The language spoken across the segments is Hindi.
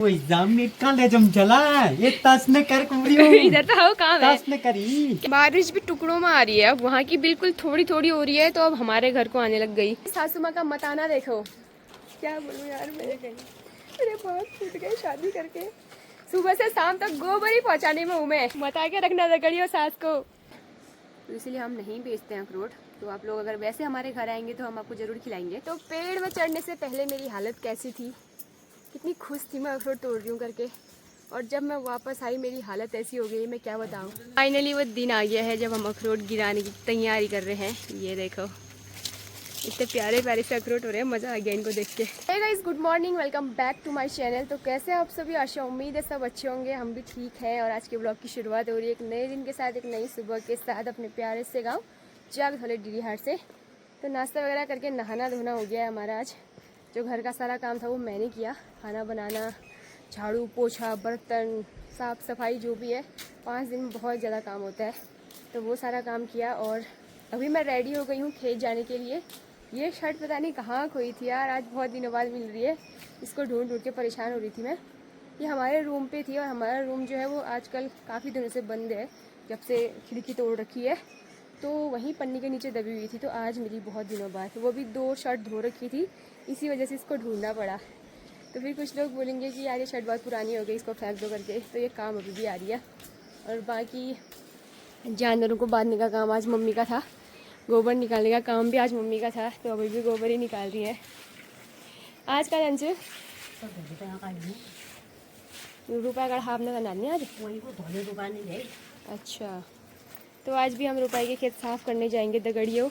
वो एग्जाम में कहाँ जम चला ये तस ने कर कुमरियो इधर तो हो काम है। तस ने करी। बारिश भी टुकड़ों में आ रही है, अब वहाँ की बिल्कुल थोड़ी थोड़ी हो रही है, तो अब हमारे घर को आने लग गई। सासू माँ का मताना देखो, क्या बोलूं यार, मेरे बहुत फूट गए शादी करके। सुबह से शाम तक गोबर ही पहुँचाने में हूँ मैं, मता के रखना रगड़ियो सास को। तो इसलिए हम नहीं बेचते हैं अखरोट। तो आप लोग अगर वैसे हमारे घर आएंगे तो हम आपको जरूर खिलाएंगे। तो पेड़ में चढ़ने से पहले मेरी हालत कैसी थी, कितनी खुश थी मैं अखरोट तोड़ रही हूँ करके, और जब मैं वापस आई मेरी हालत ऐसी हो गई, मैं क्या बताऊँ। फाइनली वो दिन आ गया है जब हम अखरोट गिराने की तैयारी कर रहे हैं। ये देखो इतने प्यारे प्यारे से अखरोट हो रहे हैं, मज़ा आ गया इनको देख के। Hey guys, good morning, welcome back to my channel. तो कैसे आप सभी, आशा उम्मीद है सब अच्छे होंगे, हम भी ठीक हैं। और आज के ब्लॉग की शुरुआत हो रही है एक नए दिन के साथ, एक नई सुबह के साथ, अपने प्यारे से गाँव जागधौले डीडी हाट से। तो नाश्ता वगैरह करके नहाना धोना हो गया है हमारा। आज जो घर का सारा काम था वो मैंने किया, खाना बनाना, झाड़ू पोछा, बर्तन साफ़ सफाई जो भी है। 5 दिन में बहुत ज़्यादा काम होता है, तो वो सारा काम किया। और अभी मैं रेडी हो गई हूँ खेत जाने के लिए। ये शर्ट पता नहीं कहाँ खोई थी यार, आज बहुत दिनों बाद मिल रही है। इसको ढूंढ ढूंढ के परेशान हो रही थी मैं। ये हमारे रूम पे थी, और हमारा रूम जो है वो आजकल काफ़ी दिनों से बंद है, जब से खिड़की तोड़ रखी है। तो वहीं पन्नी के नीचे दबी हुई थी, तो आज मिली बहुत दिनों बाद। वो भी 2 शर्ट धो रखी थी, इसी वजह से इसको ढूंढना पड़ा। तो फिर कुछ लोग बोलेंगे कि यार ये शर्ट बहुत पुरानी हो गई, इसको फेंक दो करके, तो ये काम अभी भी आ रही है। और बाकी जानवरों को बांधने का काम आज मम्मी का था, गोबर निकालने का काम भी आज मम्मी का था, तो अभी भी गोबर ही निकाल रही है। आज का लंच रुपये का हाफ ना करना नहीं आज, वही को धोने दुकान है। अच्छा, तो आज भी हम रुपये के खेत साफ करने जाएंगे दगड़ियों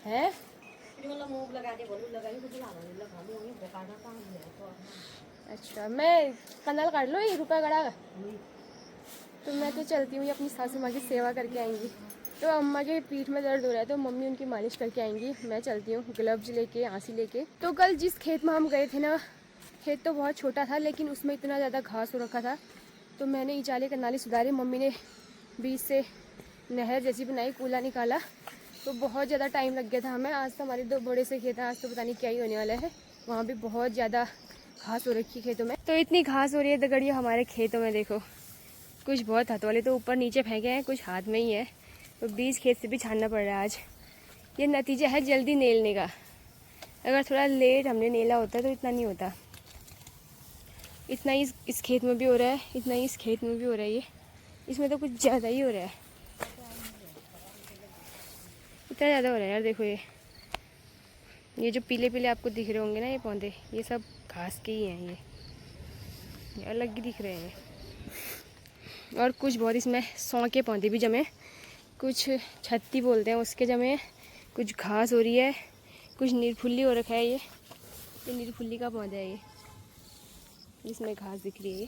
है। अच्छा, मैं कनाल काट लो ये रुपया गड़ा। तो मैं तो चलती हूँ, अपनी सासू माँ की सेवा करके आएंगी। तो अम्मा के पीठ में दर्द हो रहा है, तो मम्मी उनकी मालिश करके आएंगी। मैं चलती हूँ ग्लव्स लेके, आंसी लेके। तो कल जिस खेत में हम गए थे ना, खेत तो बहुत छोटा था, लेकिन उसमें इतना ज़्यादा घास हो रखा था, तो मैंने इचाले कनाली सुधारे। मम्मी ने बीच से नहर जैसी बनाई, कूला निकाला, तो बहुत ज़्यादा टाइम लग गया था हमें। आज तो हमारे 2 बड़े से खेत हैं, आज तो पता नहीं क्या ही होने वाला है। वहाँ भी बहुत ज़्यादा घास हो रखी है खेतों में। तो इतनी घास हो रही है दगड़िया हमारे खेतों में, देखो कुछ बहुत हाथ वाले तो ऊपर नीचे फेंके हैं, कुछ हाथ में ही है, तो बीज खेत से भी छानना पड़ रहा है आज। ये नतीजा है जल्दी नेलने का। अगर थोड़ा लेट हमने नेला होता तो इतना नहीं होता। इतना ही इस खेत में भी हो रहा है, इतना ही इस खेत में भी हो रहा है। ये इसमें तो कुछ ज़्यादा ही हो रहा है, इतना ज़्यादा हो रहा है यार। देखो ये जो पीले पीले आपको दिख रहे होंगे ना ये पौधे, ये सब घास के ही हैं। ये अलग ही दिख रहे हैं। और कुछ बहुत इसमें सौ के पौधे भी जमे, कुछ छत्ती बोलते हैं उसके जमे, कुछ घास हो रही है, कुछ निरफुल्ली हो रखा है। ये निरफुल्ली का पौधा है, ये इसमें घास दिख रही है। ये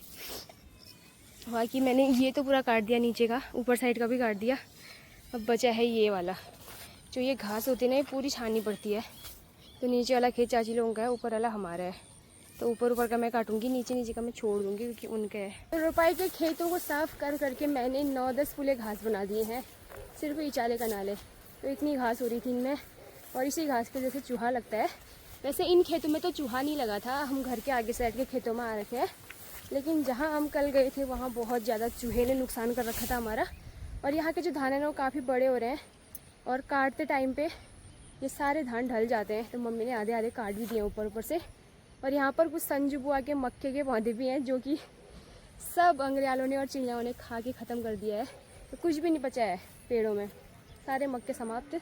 बाकी मैंने ये तो पूरा काट दिया, नीचे का ऊपर साइड का भी काट दिया। अब बचा है ये वाला, जो ये घास होती है ना, ये पूरी छाननी पड़ती है। तो नीचे वाला खेत चाची लोगों का है, ऊपर वाला हमारा है। तो ऊपर ऊपर का मैं काटूंगी, नीचे नीचे का मैं छोड़ दूंगी, क्योंकि उनके है। तो रुपये के खेतों को साफ कर करके मैंने 9-10 फुले घास बना दिए हैं, सिर्फ इचाले का नाले। तो इतनी घास हो रही थी इनमें, और इसी घास पे जैसे चूहा लगता है। वैसे इन खेतों में तो चूहा नहीं लगा था, हम घर के आगे साइड के खेतों में आ रखे हैं, लेकिन जहाँ हम कल गए थे वहाँ बहुत ज़्यादा चूहे ने नुकसान कर रखा था हमारा। और यहाँ के जो धान है ना वो काफ़ी बड़े हो रहे हैं, और काटते टाइम पे ये सारे धान ढल जाते हैं, तो मम्मी ने आधे आधे काट भी दिए ऊपर ऊपर से। और यहाँ पर कुछ संजू बुआ के मक्के के पौधे भी हैं, जो कि सब अंग्रेयालों ने और चिड़ियाओं ने खा के ख़त्म कर दिया है। तो कुछ भी नहीं बचा है पेड़ों में, सारे मक्के समाप्त।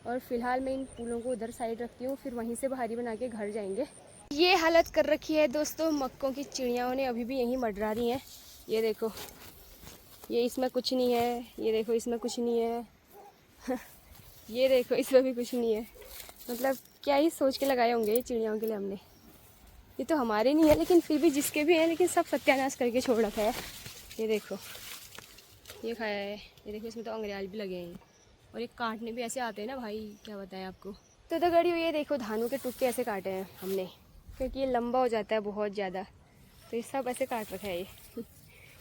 और फिलहाल मैं इन फूलों को उधर साइड रखती हूँ, फिर वहीं से भारी बना के घर जाएंगे। ये हालत कर रखी है दोस्तों मक्कों की, चिड़ियाओं ने अभी भी यहीं मंडरा रही हैं। ये देखो, ये इसमें कुछ नहीं है, ये देखो इसमें कुछ नहीं है ये देखो इसमें भी कुछ नहीं है। मतलब क्या ही सोच के लगाए होंगे ये चिड़ियाओं के लिए हमने। ये तो हमारे नहीं है, लेकिन फिर भी जिसके भी हैं, लेकिन सब सत्यानाश करके छोड़ रखा है। ये देखो ये खाया है, ये देखो इसमें तो अंग्रेयाल भी लगे हैं, और ये काटने भी ऐसे आते हैं ना भाई, क्या बताएं आपको। तो दगड़ियों ये देखो धानों के टुकड़े ऐसे काटे हैं हमने, क्योंकि ये लंबा हो जाता है बहुत ज़्यादा, तो ये सब ऐसे काट रखा है। ये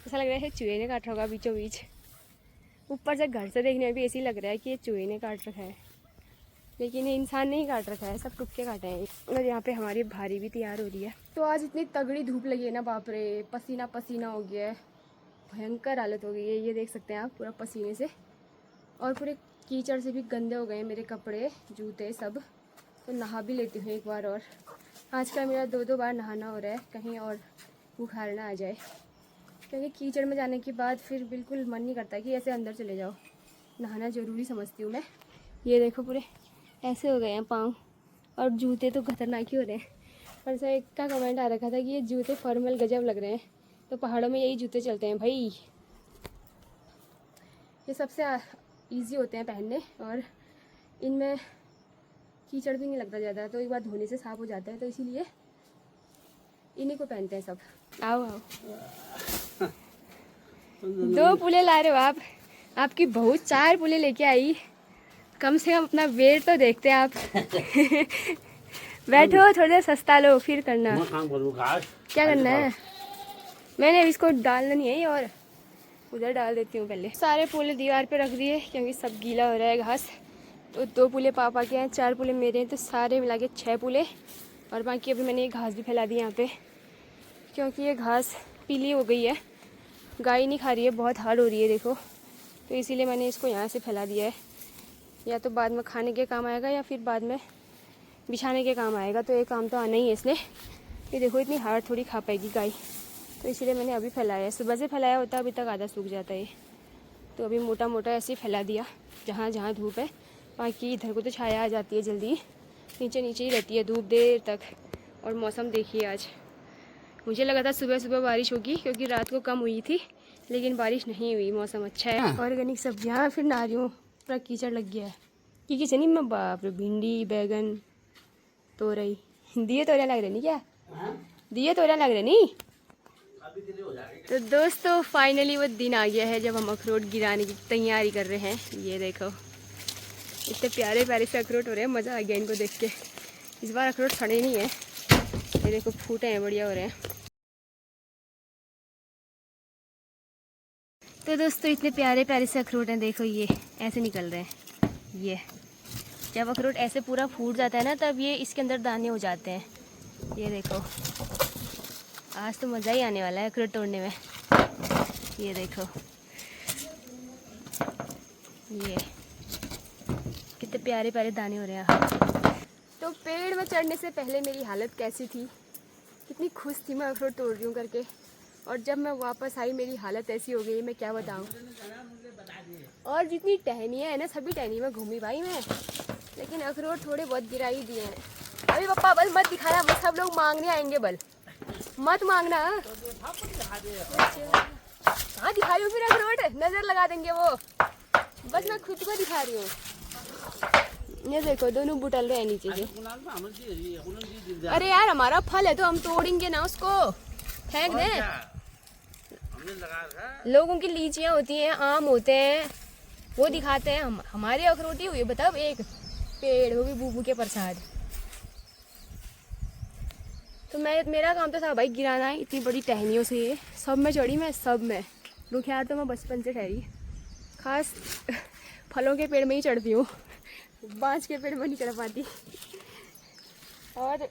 ऐसा लग रहा है चूहे ने काट रखा होगा बीचों बीच। ऊपर से घर से देखने में भी ऐसे ही लग रहा है कि ये चूहे ने काट रखा है। लेकिन ये इंसान नहीं काट रखा है, सब टुक्के काटे हैं। और यहाँ पे हमारी भारी भी तैयार हो रही है। तो आज इतनी तगड़ी धूप लगी है ना, बाप रे, पसीना पसीना हो गया है, भयंकर हालत हो गई है। ये देख सकते हैं आप, पूरा पसीने से और पूरे कीचड़ से भी गंदे हो गए हैं मेरे कपड़े, जूते सब। तो नहा भी लेती हूँ एक बार और। आजकल मेरा 2-2 बार नहाना हो रहा है, कहीं और बुखार ना आ जाए, क्योंकि कीचड़ में जाने के बाद फिर बिल्कुल मन नहीं करता कि ऐसे अंदर चले जाओ। नहाना ज़रूरी समझती हूँ मैं। ये देखो पूरे ऐसे हो गए हैं पाँव, और जूते तो खतरनाक ही हो रहे हैं। और से एक का कमेंट आ रखा था कि ये जूते फॉर्मल गजब लग रहे हैं। तो पहाड़ों में यही जूते चलते हैं भाई, ये सबसे ईजी होते हैं पहनने, और इनमें कीचड़ भी नहीं लगता ज़्यादा, तो एक बार धोने से साफ़ हो जाता है, तो इसीलिए इन्हीं को पहनते हैं सब। आओ आओ, 2 पुले ला रहे हो आप, आपकी बहू 4 पुले लेके आई। कम से कम अपना वेट तो देखते हैं आप। बैठो, थोड़ा देर सस्ता लो, फिर करना। क्या करना है? मैंने अभी इसको डालना नहीं है, और उधर डाल देती हूँ पहले। सारे पुले दीवार पे रख दिए क्योंकि सब गीला हो रहा है घास। तो 2 पुले पापा के हैं, 4 पुले मेरे हैं, तो सारे मिला के 6 पुले। और बाकी अभी मैंने ये घास भी फैला दी यहाँ पे, क्योंकि ये घास पीली हो गई है, गाय नहीं खा रही है, बहुत हार्ड हो रही है देखो। तो इसीलिए मैंने इसको यहाँ से फैला दिया है, या तो बाद में खाने के काम आएगा या फिर बाद में बिछाने के काम आएगा। तो ये काम तो आना ही है इसलिए। ये देखो इतनी हार्ड थोड़ी खा पाएगी गाय, तो इसीलिए मैंने अभी फैलाया है। सुबह से फैलाया होता अभी तक आधा सूख जाता है। तो अभी मोटा मोटा ऐसे ही फैला दिया जहाँ जहाँ धूप है। बाकी इधर को तो छाया आ जाती है जल्दी, नीचे नीचे ही रहती है धूप देर तक। और मौसम देखिए, आज मुझे लगा था सुबह सुबह बारिश होगी क्योंकि रात को कम हुई थी, लेकिन बारिश नहीं हुई, मौसम अच्छा है। ऑर्गेनिक सब्जियाँ फिर नारियों पूरा कीचड़ लग गया है। कि किसी नहीं मैं बाप रे, भिंडी, बैगन, तोरई, दिए तोरिया लग रहे नहीं क्या? दिए तोरिया लग रहे नहीं। तो दोस्तों फाइनली वो दिन आ गया है जब हम अखरोट गिराने की तैयारी कर रहे हैं। ये देखो इतने प्यारे प्यारे से अखरोट हो रहे हैं, मज़ा आ गया इनको देख के। इस बार अखरोट सड़े नहीं है, ये देखो फूटे हैं, बढ़िया हो रहे हैं। तो दोस्तों इतने प्यारे प्यारे से अखरोट हैं, देखो ये ऐसे निकल रहे हैं। ये जब अखरोट ऐसे पूरा फूट जाता है ना, तब ये इसके अंदर दाने हो जाते हैं। ये देखो आज तो मज़ा ही आने वाला है अखरोट तोड़ने में। ये देखो ये कितने प्यारे प्यारे दाने हो रहे हैं। तो पेड़ में चढ़ने से पहले मेरी हालत कैसी थी, कितनी खुश थी मैं अखरोट तोड़ रही हूँ करके, और जब मैं वापस आई मेरी हालत ऐसी हो गई, मैं क्या बताऊँ। और जितनी टहनियाँ है ना, सभी टहनी में घूमी भाई मैं, लेकिन अखरोट थोड़े बहुत गिरा ही दिए हैं। अभी पापा बल मत दिखाना, बस सब लोग मांगने आएंगे, बल मत मांगना। हाँ दिखा रही हूँ फिर अखरोट, नजर लगा देंगे वो, बस मैं खुद को दिखा रही हूँ। ये देखो दोनों बुटल रहे हैं नीचे से। अरे यार हमारा फल है तो हम तोड़ेंगे ना उसको, फेंक दें। लोगों की लीचियाँ होती हैं, आम होते हैं, वो दिखाते हैं। हमारे अखरोटी हुई बताओ, एक पेड़, वो भी बूबू के प्रसाद। तो मेरा काम तो था भाई गिराना है। इतनी बड़ी टहनियों से ये सब में चढ़ी मैं, सब में रुखियार तो मैं बचपन से ठहरी, खास फलों के पेड़ में ही चढ़ती हूँ, बाँस के पेड़ में नहीं चढ़ पाती। और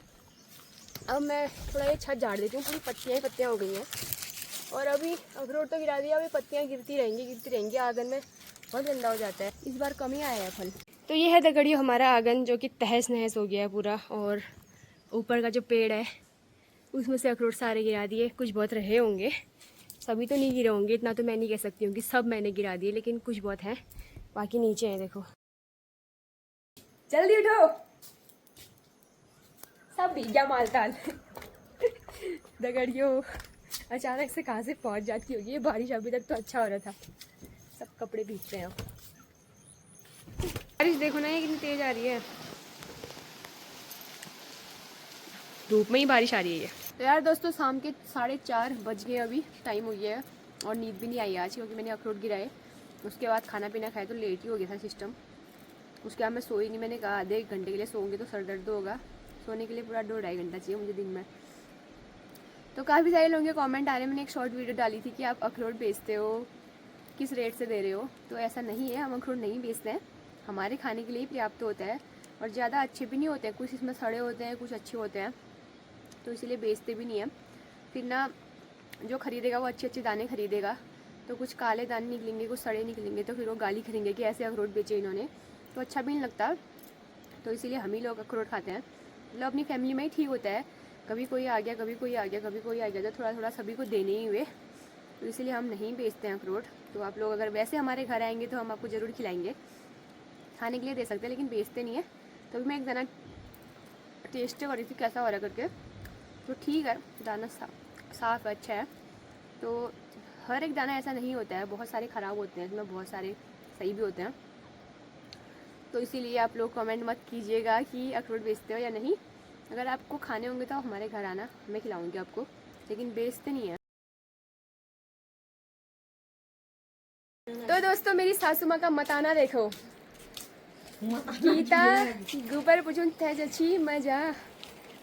अब मैं थोड़ा ये छत झाड़ देती हूँ, पूरी पत्तियाँ ही पत्तियाँ हो गई हैं। और अभी अखरोट तो गिरा दिया, अभी पत्तियाँ गिरती रहेंगी। आंगन में बहुत गंदा हो जाता है, इस बार कम ही आया है फल। तो ये है दगड़ियों हमारा आंगन, जो कि तहस नहस हो गया है पूरा। और ऊपर का जो पेड़ है उसमें से अखरोट सारे गिरा दिए, कुछ बहुत रहे होंगे, सभी तो नहीं गिरे होंगे, इतना तो मैं नहीं कह सकती हूँ कि सब मैंने गिरा दिए, लेकिन कुछ बहुत हैं, बाकी नीचे हैं। देखो जल्दी उठो, सब भीग गया मालताल। दगड़ियों अचानक से कहाँ से पहुँच जाती होगी ये बारिश, अभी तक तो अच्छा हो रहा था, सब कपड़े भीगते हैं। बारिश देखो ना ये कितनी तेज आ रही है, धूप में ही बारिश आ रही है। तो यार दोस्तों शाम के 4:30 बज गए अभी, टाइम हो गया है, और नींद भी नहीं आई आज क्योंकि मैंने अखरोट गिराए। उसके बाद खाना पीना खाया तो लेट ही हो गया था सिस्टम। उसके बाद मैं सोई नहीं, मैंने कहा आधे 1 घंटे के लिए सोऊंगी तो सर दर्द होगा, सोने के लिए पूरा 2-2.5 घंटा चाहिए मुझे दिन में। तो काफ़ी सारे लोगों के कमेंट आ रहे हैं, मैंने एक शॉर्ट वीडियो डाली थी कि आप अखरोट बेचते हो, किस रेट से दे रहे हो। तो ऐसा नहीं है, हम अखरोट नहीं बेचते हैं, हमारे खाने के लिए ही पर्याप्त होता है। और ज़्यादा अच्छे भी नहीं होते हैं, कुछ इसमें सड़े होते हैं, कुछ अच्छे होते हैं, तो इसीलिए बेचते भी नहीं है। फिर ना जो खरीदेगा वो अच्छे अच्छे दाने खरीदेगा, तो कुछ काले दाने निकलेंगे, कुछ सड़े निकलेंगे, तो फिर वो गाली करेंगे कि ऐसे अखरोट बेचे इन्होंने, तो अच्छा भी नहीं लगता। तो इसीलिए हम ही लोग अखरोट खाते हैं। मतलब अपनी फैमिली में ही ठीक होता है, कभी कोई आ गया, कभी कोई आ गया, कभी कोई आ गया, तो थोड़ा थोड़ा सभी को देने ही हुए, तो इसीलिए हम नहीं बेचते हैं अखरोट। तो आप लोग अगर वैसे हमारे घर आएंगे तो हम आपको ज़रूर खिलाएंगे, खाने के लिए दे सकते हैं, लेकिन बेचते नहीं है। तो मैं एक दाना टेस्ट कर रही थी कैसा हो रहा करके, तो ठीक है, दाना साफ़ अच्छा है। तो हर एक दाना ऐसा नहीं होता है, बहुत सारे ख़राब होते हैं, इसमें बहुत सारे सही भी होते हैं। तो इसीलिए आप लोग कमेंट मत कीजिएगा कि अखरोट बेचते हो या नहीं। अगर आपको खाने होंगे तो आप हमारे घर आना, मैं खिलाऊंगी आपको, लेकिन बेचते नहीं है। तो दोस्तों मेरी सासू माँ का मताना देखो, गीता गोबर पूछूं तेजची मजा,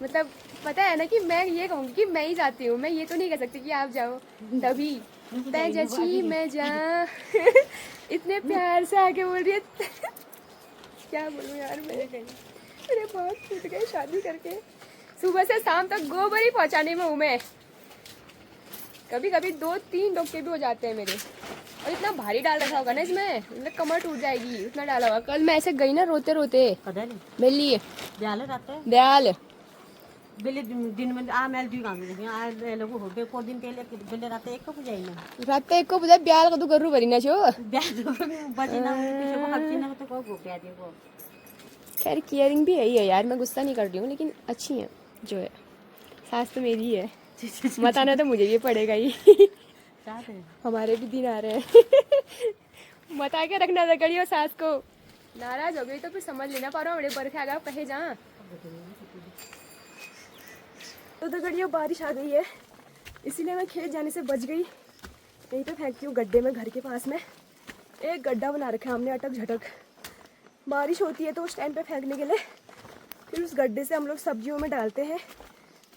मतलब पता है ना कि मैं ये कहूँगी कि मैं ही जाती हूँ, मैं ये तो नहीं कह सकती कि आप जाओ, तभी तेजची मजा इतने प्यार से आके बोल रही है क्या बोलूँ यार, मेरे बहुत टूट गए शादी करके। सुबह से शाम तक गोबर ही पहुँचाने में हूँ मैं, कभी कभी 2-3 डोके भी हो जाते हैं मेरे, और इतना भारी डाल रखा होगा ना इसमें, मतलब कमर टूट जाएगी, उतना डाला होगा। कल मैं ऐसे गई ना रोते रोते बेली दयाल बेले दिन में आ मेल दी गांव में आ लोग हो गए को दिन तेले बेले रात एक को बुझाई ना रात एक को बुझा ब्याल का तू गरु भरी ना छो ब्याह बजे ना पीछे को खर्ची ना तो को ब्याह दे को। खैर केयरिंग भी यही है यार, मैं गुस्सा नहीं कर रही हूँ, लेकिन अच्छी है जो है। सास तो मेरी ही है, मताना तो मुझे ये पड़ेगा ही हमारे भी दिन आ रहे हैं मता के रखना रगड़ियो सास को, नाराज हो गई तो फिर समझ लेना, पारो बड़े बरखे आ गया कहे जा तो दगड़ियों बारिश आ गई है, इसीलिए मैं खेत जाने से बच गई, यहीं पे फेंकती हूँ गड्ढे में, घर के पास में एक गड्ढा बना रखा है हमने अटक झटक। बारिश होती है तो उस टाइम पे फेंकने के लिए, फिर उस गड्ढे से हम लोग सब्जियों में डालते हैं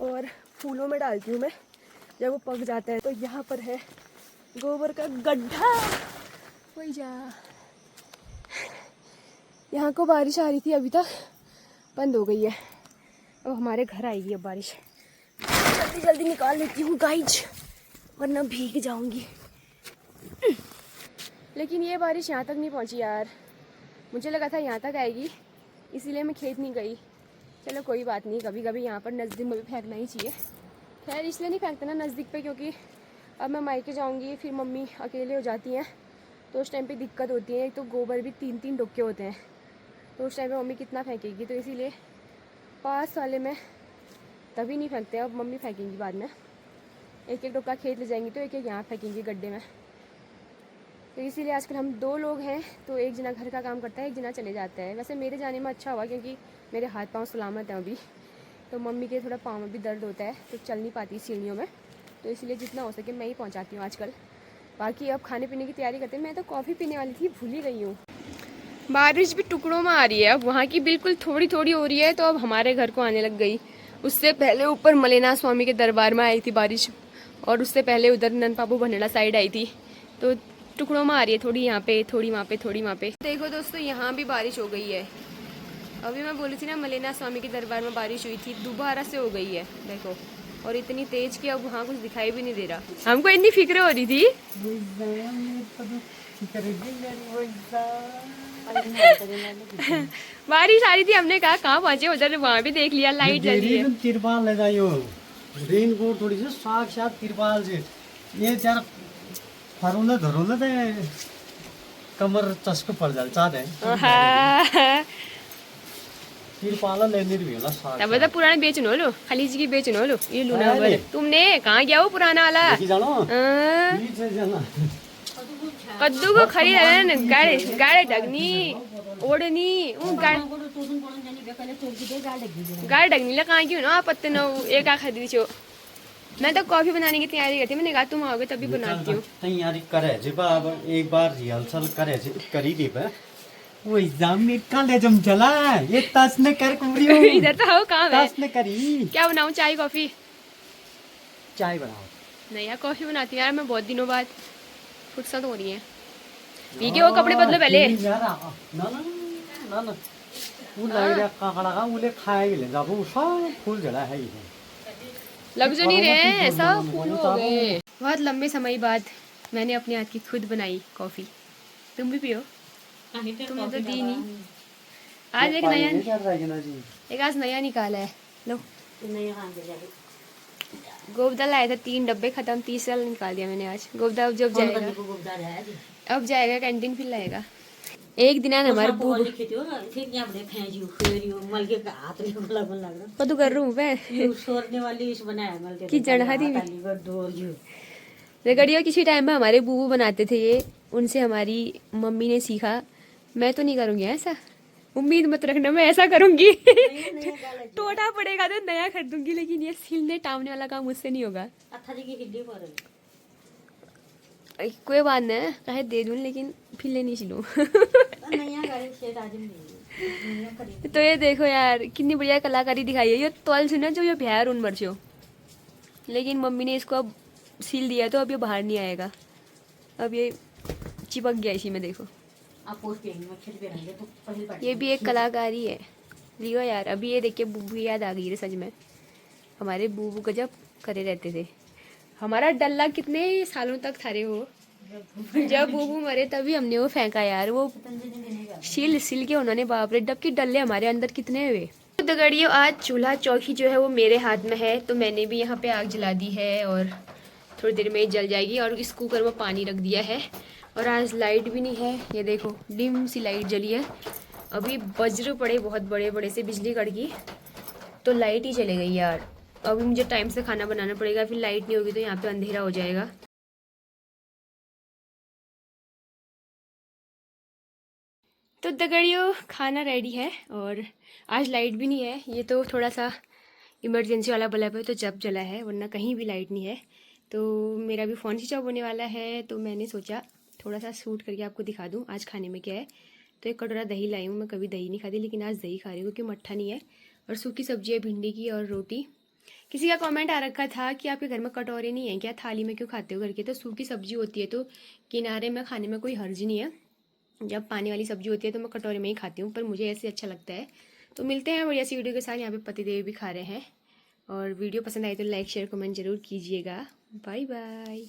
और फूलों में डालती हूँ मैं, जब वो पक जाता है। तो यहाँ पर है गोबर का गड्ढा, वही जा, यहाँ को बारिश आ रही थी, अभी तक बंद हो गई है, अब हमारे घर आएगी अब बारिश। जल्दी जल्दी निकाल लेती हूँ गाइज, वरना भीग जाऊंगी। लेकिन ये बारिश यहाँ तक नहीं पहुँची यार, मुझे लगा था यहाँ तक आएगी, इसीलिए मैं खेत नहीं गई। चलो कोई बात नहीं, कभी कभी यहाँ पर नज़दीक में भी फेंकना ही चाहिए। खैर इसलिए नहीं फेंकते ना नज़दीक पे, क्योंकि अब मैं मायके जाऊँगी, फिर मम्मी अकेले हो जाती हैं, तो उस टाइम पे दिक्कत होती है। एक तो गोबर भी 3-3 डोके होते हैं, तो उस टाइम पे मम्मी कितना फेंकेगी, तो इसीलिए पास वाले में तभी नहीं फेंकते, अब मम्मी फेंकेंगी बाद में, एक एक डोका खेत ले जाएंगी तो एक एक यहाँ फेंकेंगी गड्ढे में। तो इसीलिए आजकल हम 2 लोग हैं, तो एक जना घर का काम करता है, एक जना चले जाता है। वैसे मेरे जाने में अच्छा हुआ, क्योंकि मेरे हाथ पाँव सलामत हैं अभी, तो मम्मी के थोड़ा पाँव में भी दर्द होता है, तो चल नहीं पाती सीढ़ियों में, तो इसलिए जितना हो सके मैं ही पहुँचाती हूँ आजकल। बाकी अब खाने पीने की तैयारी करते हैं। मैं तो कॉफ़ी पीने वाली थी, भूल ही गई हूँ। बारिश भी टुकड़ों में आ रही है, अब वहाँ की बिल्कुल थोड़ी थोड़ी हो रही है, तो अब हमारे घर को आने लग गई। उससे पहले ऊपर मलेनाथ स्वामी के दरबार में आई थी बारिश, और उससे पहले उधर ननपाबू भंडेड़ा साइड आई थी, तो टुकड़ों में आ रही है, थोड़ी यहाँ पे, थोड़ी वहाँ पे, थोड़ी वहाँ पे। देखो दोस्तों यहाँ भी बारिश हो गई है, अभी मैं बोली थी ना मलेनाथ स्वामी के दरबार में बारिश हुई थी, दोबारा से हो गई है देखो, और इतनी तेज कि अब वहाँ कुछ दिखाई भी नहीं दे रहा। हमको इतनी फिक्र हो रही थी, बारिश आ रही थी, हमने कहा कहाँ पहुँचे, उधर वहाँ भी देख लिया लाइट जल रही है। तिरपाल लगायो रेनकोट थोड़ी सी साक्षात तिरपाल से ये जरा फरोला धरोला ते कमर चस्को पड़ जाल चाहते हैं तिरपाल लेने भी होला साग तब तो पुराना बेचनो लो, खाली जी की बेचनो लो, ये लूना वाला तुमने कहाँ गया हो पुराना वाला, जानो हाँ। ये से जाना कद्दू को खरीद गाड़े गाड़े ढगनी ओढ़नी गाड़े ढगनी ला कहाँ क्यों ना पत्ते न एक आ खरीदी छो। मैं तो कॉफी बनाने की तैयारी करती, मैंने कहा तुम आओगे तभी बनाती हूँ। तैयारी करे जे अब एक बार रिहर्सल करे जे करी दी बे वो एग्जाम में काले जम चला ये तस ने कर कुरियो इधर तो हो काम है, तस ने करी क्या बनाऊँ, चाय कॉफी? चाय बनाओ। नहीं यार कॉफी बनाती हूँ यार मैं, बहुत दिनों बाद फुर्सत हो रही है। ठीक है वो कपड़े बदलो पहले। ना ना ना ना वो लग रहा काकड़ा का उले खाए ले जाबो सब फूल जला है ये लग जो नहीं रहे हैं, सब फूल हो गए। बहुत लंबे समय बाद मैंने अपने हाथ की खुद बनाई कॉफ़ी। तुम भी पियो। तुमने तो दी नहीं। आज एक नया निकाला है। लो गोबदा लाया था 3 डब्बे, खत्म। 30 साल निकाल दिया मैंने आज गोबदा। अब जब जाएगा, अब जाएगा कैंटीन, फिर लाएगा। एक दिन आना हमारे बूबू कदू कर रूम पे कि जड़हा दी रेगड़ियों। किसी टाइम में हमारे बूबू बनाते थे ये, उनसे हमारी मम्मी ने सीखा। मैं तो नहीं करूँगी ऐसा, उम्मीद मत रखना मैं ऐसा करूँगी। टोटा पड़ेगा तो नया खरीदूंगी, लेकिन ये सिलने टावने वाला काम मुझसे नहीं होगा। कोई बात नहीं, कहे दे दूँ लेकिन फिर ले नहीं सिलूँ। तो ये देखो यार कितनी बढ़िया कलाकारी दिखाई है। ये तौल सुना जो ये बिहार उन मर्चो, लेकिन मम्मी ने इसको अब सील दिया तो अब ये बाहर नहीं आएगा। अब ये चिपक गया इसी में, देखो। ये भी एक कलाकारी है। लियो यार, अभी ये देख के बूबू याद आ गई है सच में। हमारे बूबू गजब करे रहते थे। हमारा डल्ला कितने सालों तक थारे हो, जब बूबू मरे तभी हमने वो फेंका यार। वो सिल के उन्होंने, बाप रे, डब के डल्ले हमारे अंदर कितने हुए। तो दगड़ियों, आज चूल्हा चौकी जो है वो मेरे हाथ में है, तो मैंने भी यहाँ पे आग जला दी है और थोड़ी देर में जल जाएगी। और इस कुकर में पानी रख दिया है। और आज लाइट भी नहीं है, ये देखो डिम सी लाइट जली है। अभी वज्र पड़े बहुत बड़े बड़े से, बिजली कड़की तो लाइट ही चले गई यार। अभी मुझे टाइम से खाना बनाना पड़ेगा, फिर लाइट नहीं होगी तो यहाँ पे अंधेरा हो जाएगा। तो दगड़ियों, खाना रेडी है और आज लाइट भी नहीं है। ये तो थोड़ा सा इमरजेंसी वाला बल्ब है तो जब जला है, वरना कहीं भी लाइट नहीं है। तो मेरा भी फ़ोन स्विच ऑफ होने वाला है, तो मैंने सोचा थोड़ा सा शूट करके आपको दिखा दूँ आज खाने में क्या है। तो एक कटोरा दही लाई हूँ। मैं कभी दही नहीं खाती, लेकिन आज दही खा रही हूँ क्योंकि मट्ठा नहीं है। और सूखी सब्जी है, भिंडी की और रोटी। किसी का कमेंट आ रखा था कि आपके घर में कटोरे नहीं है क्या, थाली में क्यों खाते हो करके। तो सूखी सब्जी होती है तो किनारे में खाने में कोई हर्ज नहीं है। जब पानी वाली सब्जी होती है तो मैं कटोरे में ही खाती हूँ, पर मुझे ऐसे अच्छा लगता है। तो मिलते हैं बढ़िया सी वीडियो के साथ। यहाँ पे पतिदेव भी खा रहे हैं। और वीडियो पसंद आई तो लाइक शेयर कमेंट जरूर कीजिएगा। Bye bye.